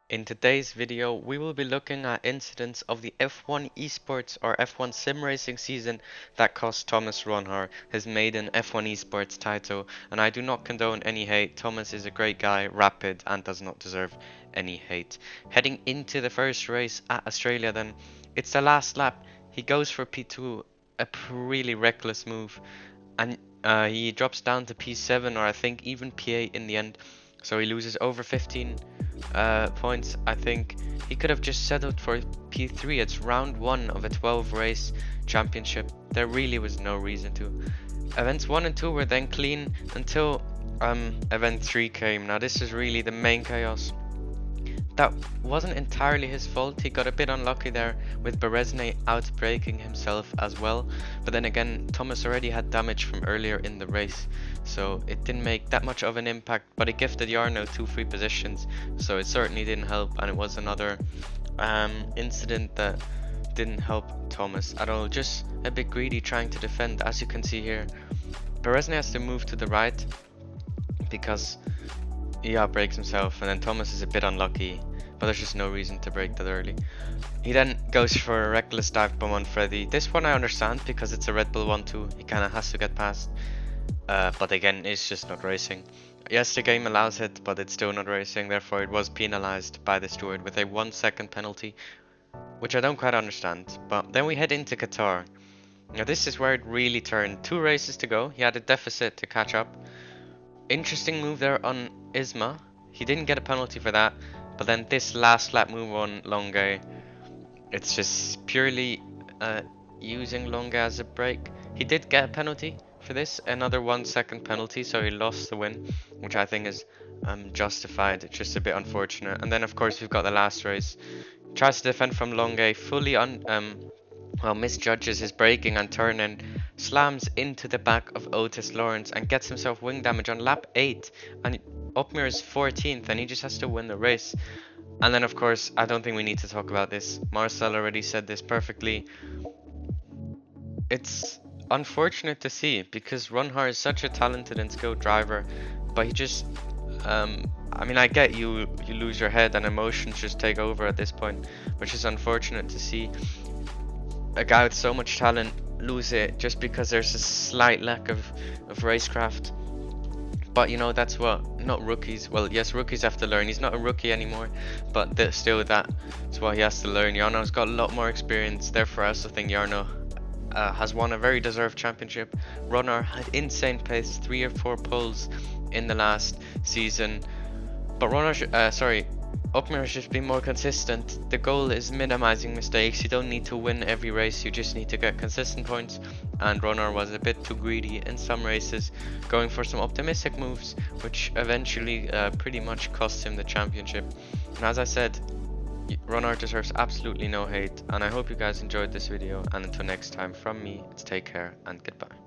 In today's video, we will be looking at incidents of the F1 Esports or F1 Sim Racing season that cost Thomas Ronhaar his maiden F1 Esports title, and I do not condone any hate. Thomas is a great guy, rapid, and does not deserve any hate. Heading into the first race at Australia then, it's the last lap. He goes for P2, a really reckless move, and he drops down to P7 or I think even P8 in the end. So he loses over 15 points. I think he could have just settled for P3. It's round 1 of a 12 race championship. There really was no reason to. Events 1 and 2 were then clean until event 3 came. Now this is really the main chaos. That wasn't entirely his fault. He got a bit unlucky there with Berezne outbraking himself as well. But then again, Thomas already had damage from earlier in the race, so it didn't make that much of an impact. But it gifted Jarno 2 free positions, so it certainly didn't help. And it was another incident that didn't help Thomas at all. Just a bit greedy trying to defend, as you can see here. Berezne has to move to the right because he outbreaks himself, and then Thomas is a bit unlucky, but there's just no reason to break that early. He then goes for a reckless dive bomb on Freddy. This one I understand because it's a Red Bull 1-2, he kinda has to get past. But again, it's just not racing. Yes, the game allows it, but it's still not racing, therefore it was penalized by the steward with a 1 second penalty, which I don't quite understand. But then we head into Qatar. Now this is where it really turned. 2 races to go, he had a deficit to catch up. Interesting move there on Isma. He didn't get a penalty for that, but then this last lap move on Longa, it's just purely using Longa as a break. He did get a penalty for this, another 1 second penalty, so he lost the win, which I think is justified. It's just a bit unfortunate. And then of course we've got the last race. Tries to defend from Longa, fully misjudges his braking and turning, slams into the back of Otis Lawrence and gets himself wing damage on lap 8, and Opmir is 14th and he just has to win the race. And then of course, I don't think we need to talk about this. Marcel already said this perfectly. It's unfortunate to see because Ronhaar is such a talented and skilled driver, but he just I mean, I get you lose your head and emotions just take over at this point, which is unfortunate to see a guy with so much talent lose it just because there's a slight lack of racecraft. But you know, that's what not rookies, well yes, rookies have to learn. He's not a rookie anymore, but still that's what he has to learn. Jarno's got a lot more experience, therefore I also think Jarno has won a very deserved championship. Ronhaar had insane pace, 3 or 4 poles in the last season, but Opmir has just been more consistent. The goal is minimizing mistakes. You don't need to win every race, you just need to get consistent points, and Ronhaar was a bit too greedy in some races, going for some optimistic moves, which eventually pretty much cost him the championship. And as I said, Ronhaar deserves absolutely no hate, and I hope you guys enjoyed this video, and until next time from me, it's take care and goodbye.